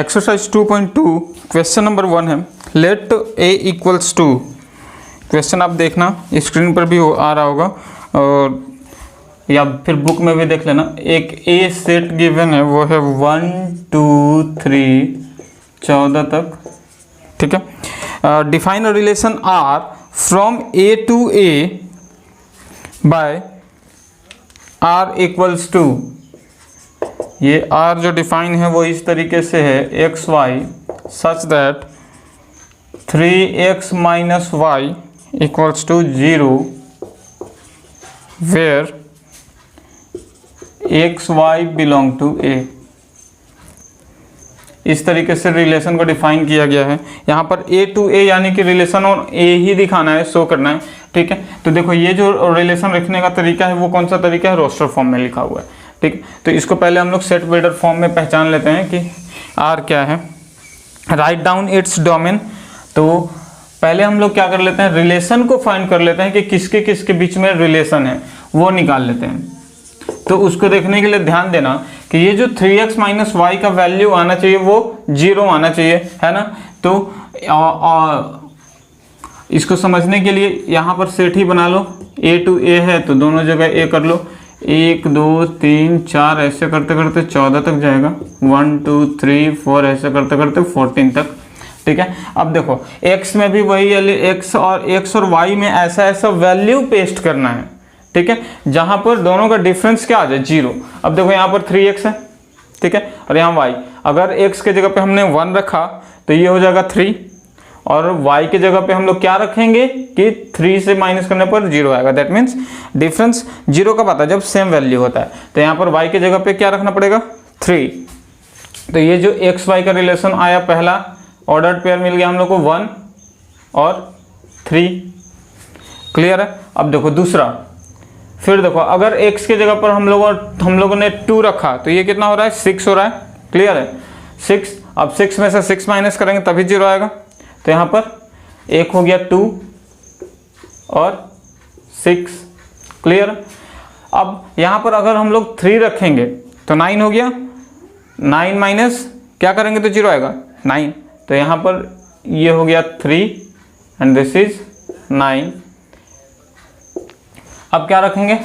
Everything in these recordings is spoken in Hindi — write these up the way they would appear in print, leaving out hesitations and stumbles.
एक्सरसाइज 2.2 क्वेश्चन नंबर 1 है, let a equals to. Question आप देखना स्क्रीन पर भी आ रहा होगा और या फिर बुक में भी देख लेना। एक a सेट गिवन है, वो है 1 2 3 14 तक, ठीक है। Define a relation r from a to a by r equals to. ये r जो डिफाइन है वो इस तरीके से है, x y such that 3x minus y equals to 0 where x y belong to a। इस तरीके से रिलेशन को डिफाइन किया गया है। यहाँ पर a टू a यानी कि रिलेशन और a ही दिखाना है, शो करना है, ठीक है। तो देखो ये जो रिलेशन रखने का तरीका है वो कौन सा तरीका है, रोस्टर फॉर्म में लिखा हुआ है, ठीक। तो इसको पहले हम लोग सेट बिल्डर फॉर्म में पहचान लेते हैं कि R क्या है। Write down its domain. तो पहले हम लोग क्या कर लेते हैं, रिलेशन को फाइंड कर लेते हैं कि किसके किसके बीच में रिलेशन है वो निकाल लेते हैं। तो उसको देखने के लिए ध्यान देना कि ये जो 3x माइनस वाई का वैल्यू आना चाहिए वो 0 आना चाहिए, है ना। तो इसको समझने के लिए यहाँ पर सेट ही बना लो, a टू a है तो दोनों जगह a कर लो। 1 2 3 4 ऐसे करते करते 14 तक जाएगा, 1 2 3 4 ऐसे करते करते 14 तक, ठीक है। अब देखो x में भी वही x और y में ऐसा ऐसा वैल्यू पेस्ट करना है, ठीक है, जहां पर दोनों का डिफरेंस क्या आ जाए, 0। अब देखो यहाँ पर 3x है, ठीक है, और यहाँ y। अगर x के जगह पे हमने 1 रखा तो ये हो जाएगा 3, और y के जगह पे हम लोग क्या रखेंगे कि 3 से माइनस करने पर 0 आएगा। दैट मीन्स डिफरेंस 0 कब आता है, जब सेम वैल्यू होता है। तो यहाँ पर y के जगह पे क्या रखना पड़ेगा, 3। तो ये जो एक्स वाई का रिलेशन आया, पहला ऑर्डर्ड पेयर मिल गया हम लोग को 1 और 3, क्लियर है। अब देखो दूसरा, फिर देखो अगर x के जगह पर हम लोगों ने 2 रखा तो ये कितना हो रहा है, 6 हो रहा है, क्लियर है, 6। अब 6 में से 6 माइनस करेंगे तभी 0 आएगा। तो यहाँ पर एक हो गया 2 और 6, क्लियर। अब यहाँ पर अगर हम लोग 3 रखेंगे तो 9 हो गया, 9 माइनस क्या करेंगे तो 0 आएगा, 9। तो यहाँ पर ये हो गया 3 एंड दिस इज 9। अब क्या रखेंगे,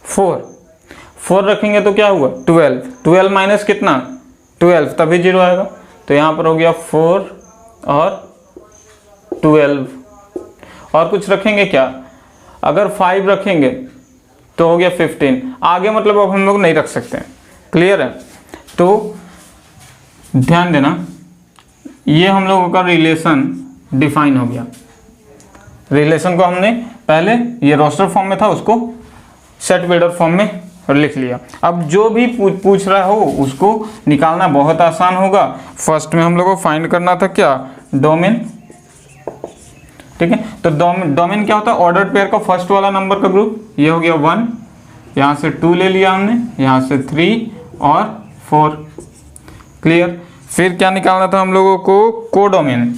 4 रखेंगे तो क्या हुआ, 12 माइनस कितना, 12, तभी 0 आएगा। तो यहाँ पर हो गया 4 और 12। और कुछ रखेंगे क्या, अगर 5 रखेंगे तो हो गया 15। आगे मतलब अब हम लोग नहीं रख सकते हैं, क्लियर है। तो ध्यान देना, ये हम लोगों का रिलेशन डिफाइन हो गया। रिलेशन को हमने पहले ये रोस्टर फॉर्म में था, उसको सेट बिल्डर फॉर्म में लिख लिया। अब जो भी पूछ रहा हो उसको निकालना बहुत आसान होगा। फर्स्ट में हम लोग को फाइंड करना था क्या, डोमेन, ठीक है। तो डोमेन क्या होता है, ऑर्डर्ड पेयर का फर्स्ट वाला नंबर का ग्रुप। ये हो गया 1, यहाँ से 2 ले लिया हमने, यहाँ से 3 और 4, क्लियर। फिर क्या निकालना था हम लोगों को, कोडोमेन।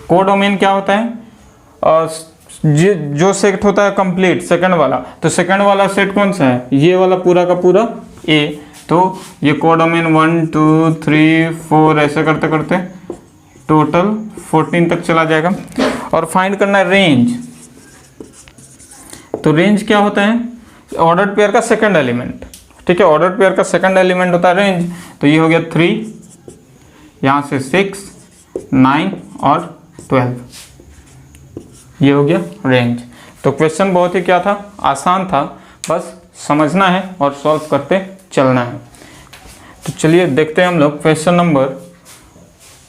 कोडोमेन क्या होता है, जो सेट होता है कंप्लीट सेकंड वाला। तो सेकंड वाला सेट कौन सा है, ये वाला पूरा का पूरा A। तो ये कोडोमेन 1 2 3 4 ऐसे करते करते टोटल 14 तक चला जाएगा। और फाइंड करना है रेंज। तो रेंज क्या होता है, ऑर्डर्ड पेयर का सेकंड एलिमेंट, ठीक है। ऑर्डर्ड पेयर का सेकंड एलिमेंट होता है रेंज। तो ये हो गया 3, यहाँ से 6 9 और 12, ये हो गया रेंज। तो क्वेश्चन बहुत ही क्या था, आसान था, बस समझना है और सॉल्व करते चलना है। तो चलिए देखते हैं हम लोग क्वेश्चन नंबर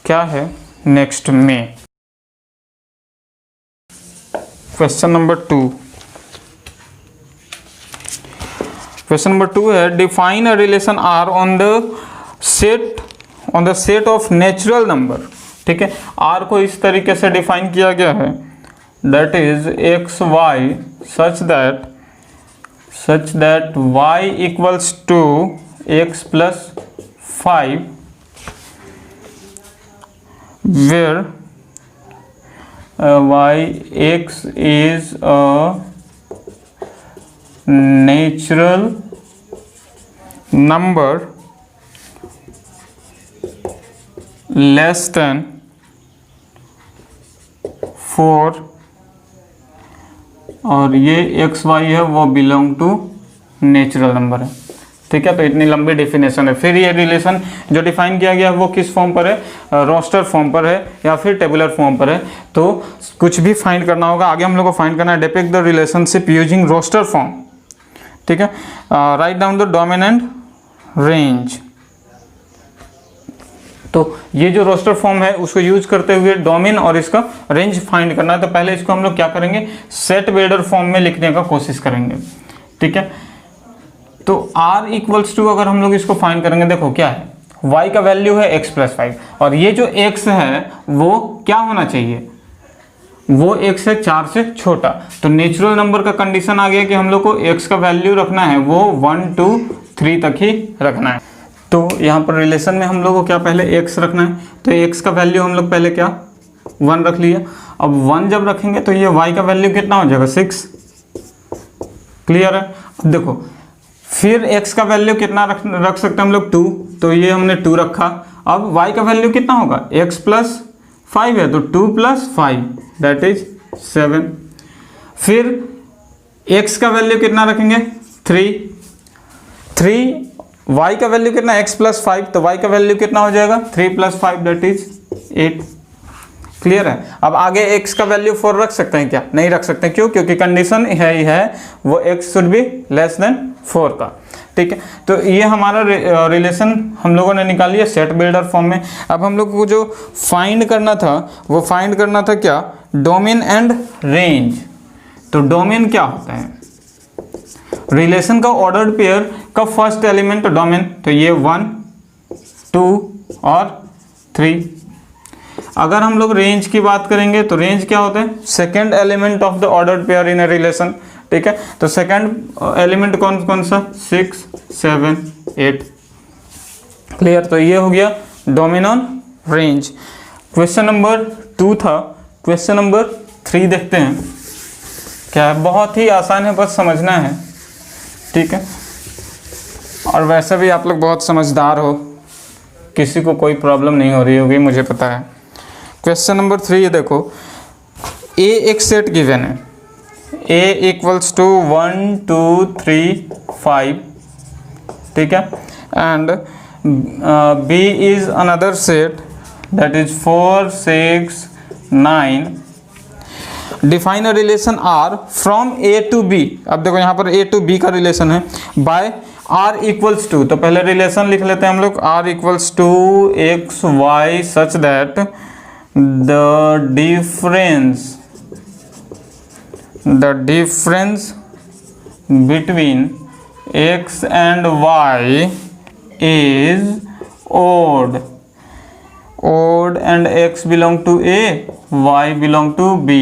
क्या है नेक्स्ट में। क्वेश्चन नंबर 2, क्वेश्चन नंबर 2 है, define a relation R on the set of natural number, ठीक है। R को इस तरीके से डिफाइन किया गया है, that is x y such that y equals to x plus 5 where x is a natural number less than 4 और ये एक्स वाई है वो बिलोंग टू नेचुरल नंबर है। ठीक है, तो इतनी लंबी डेफिनेशन है। फिर ये रिलेशन जो डिफाइन किया गया है वो किस फॉर्म पर है, रोस्टर फॉर्म पर है या फिर टेबुलर फॉर्म पर है। तो कुछ भी फाइंड करना होगा, आगे हम लोग को फाइंड करना है depict the relationship using roster form. ठीक है, write down the domain and range. तो ये जो रोस्टर फॉर्म है उसको यूज करते हुए डोमेन और इसका रेंज फाइंड करना है। तो पहले इसको हम लोग क्या करेंगे, सेट बिल्डर फॉर्म में लिखने का कोशिश करेंगे। ठीक है, तो r इक्वल्स टू अगर हम लोग इसको फाइंड करेंगे, देखो क्या है, y का वैल्यू है x प्लस 5 और ये जो x है वो क्या होना चाहिए, वो x है 4 से छोटा। तो नेचुरल नंबर का कंडीशन आ गया कि हम लोग को x का वैल्यू रखना है वो 1 2 3 तक ही रखना है। तो यहाँ पर रिलेशन में हम लोग को क्या पहले x रखना है, तो x का वैल्यू हम लोग पहले क्या 1 रख लिया। अब 1 जब रखेंगे तो ये y का वैल्यू कितना हो जाएगा 6। क्लियर है। अब देखो फिर x का वैल्यू कितना रख सकते हैं हम लोग 2, तो ये हमने 2 रखा। अब y का वैल्यू कितना होगा, x प्लस 5 है तो 2 प्लस 5 दैट इज 7। फिर x का वैल्यू कितना रखेंगे 3, y का वैल्यू कितना x प्लस 5, तो y का वैल्यू कितना हो जाएगा 3 प्लस 5 दैट इज 8। क्लियर है। अब आगे x का वैल्यू 4 रख सकते हैं क्या, नहीं रख सकते। क्यों, क्योंकि कंडीशन है ही है वो x should be less than 4 का। ठीक है, तो ये हमारा रिलेशन हम लोगों ने निकाल लिया सेट बिल्डर फॉर्म में। अब हम लोग को जो फाइंड करना था वो फाइंड करना था क्या, डोमेन एंड रेंज। तो डोमेन क्या होता है, रिलेशन का ऑर्डर्ड पेयर का फर्स्ट एलिमेंट डोमेन, तो ये 1 2 और 3। अगर हम लोग रेंज की बात करेंगे तो रेंज क्या होता है, second element of the ordered pair in a relation. ठीक है, तो सेकेंड एलिमेंट कौन कौन सा 6 7 8। क्लियर, तो ये हो गया domain on range. Question number 2 था, क्वेश्चन नंबर 3 देखते हैं। क्या है, बहुत ही आसान है, बस समझना है। ठीक है, और वैसे भी आप लोग बहुत समझदार हो, किसी को कोई प्रॉब्लम नहीं हो रही होगी मुझे पता है। क्वेश्चन नंबर 3 देखो, ए एक सेट गिवन है, a इक्वल्स टू 1 2 3 5। ठीक है, and b is another set that is 4 6 9। Define a relation r from a to b। अब देखो यहाँ पर a टू b का रिलेशन है बाय r इक्वल्स टू, तो पहले रिलेशन लिख लेते हैं हम लोग, r equals to x y such that the difference between x and y is odd and x belong to a, y belong to b।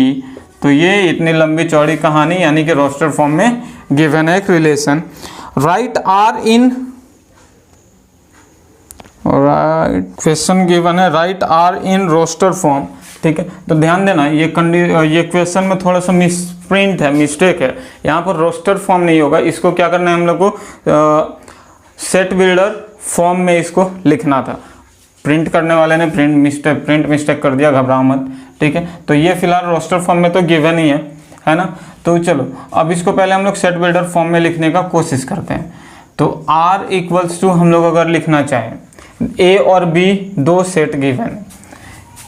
तो ये इतनी लंबी चौड़ी कहानी यानी कि रोस्टर फॉर्म में गिवन है एक रिलेशन। राइट क्वेश्चन गिवन है, write R in roster form. ठीक है, तो ध्यान देना ये क्वेश्चन में थोड़ा सा मिसप्रिंट है, मिस्टेक है। यहाँ पर रोस्टर फॉर्म नहीं होगा, इसको क्या करना है हम लोग को सेट बिल्डर फॉर्म में इसको लिखना था। प्रिंट करने वाले ने प्रिंट मिस्टेक कर दिया, घबराओ मत। ठीक है, तो ये फिलहाल रोस्टर फॉर्म में तो गिवन ही है ना। तो चलो अब इसको पहले हम लोग सेट बिल्डर फॉर्म में लिखने का कोशिश करते हैं। तो r इक्वल्स टू हम लोग अगर लिखना चाहें, a और b दो सेट गिवन है,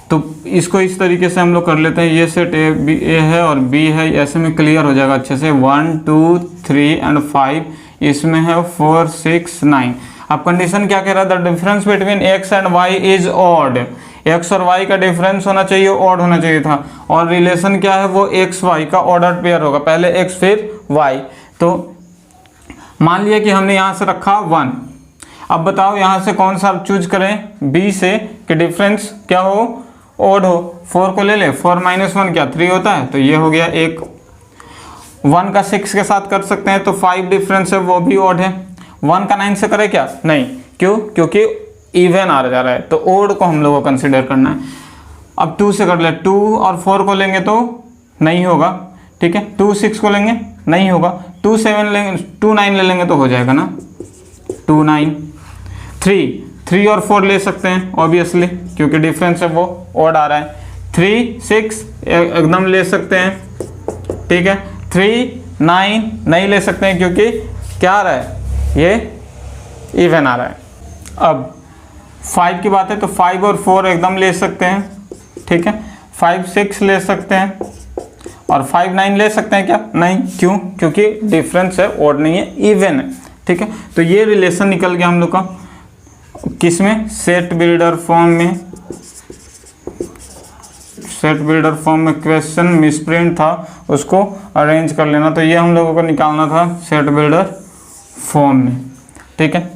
तो इसको इस तरीके से हम लोग कर लेते हैं। ये सेट ए है और b है, ऐसे में क्लियर हो जाएगा अच्छे से। 1 2 3 एंड 5, इसमें है 4 6 9। अब कंडीशन क्या कह रहा है, the difference between x and y is odd. x और y का डिफरेंस होना चाहिए, ऑड होना चाहिए था। और रिलेशन क्या है, वो x y का ऑर्डर पेयर होगा, पहले x फिर y। तो मान लिया कि हमने यहाँ से रखा 1। अब बताओ यहाँ से कौन सा चूज करें, b से, कि डिफरेंस क्या हो, ऑड हो। 4 को ले ले, 4 - 1 क्या 3 होता है, तो ये हो गया 1। 1 का 6 के साथ कर सकते हैं, तो 5 डिफरेंस है वो भी ऑड है। 1 का 9 से करे क्या, नहीं, क्यों, क्योंकि इवन आ जा रहा है, तो ओड को हम लोग को कंसिडर करना है। अब 2 से कर ले, 2 और 4 को लेंगे तो नहीं होगा। ठीक है, 2 6 को लेंगे नहीं होगा, 2 7 लेंगे, 2 9 ले लेंगे तो हो जाएगा ना, 2 9। 3 और 4 ले सकते हैं ऑब्वियसली, क्योंकि डिफरेंस है वो ऑड आ रहा है। 3 6 एकदम ले सकते हैं, ठीक है। 3 9 नहीं ले सकते हैं क्योंकि क्या आ रहा है, ये इवन आ रहा है। अब 5 की बात है तो 5 और 4 एकदम ले सकते हैं, ठीक है। 5 6 ले सकते हैं और 5 9 ले सकते हैं क्या? नहीं, क्यों? क्योंकि डिफरेंस है, ऑड नहीं है, इवन है, ठीक है। तो ये रिलेशन निकल गया हम लोग का किस में? सेट बिल्डर फॉर्म में। सेट बिल्डर फॉर्म में क्वेश्चन मिसप्रिंट था, उसको अरेंज कर लेना। तो ये हम लोगों को निकालना था सेट बिल्डर फॉर्म में, ठीक है।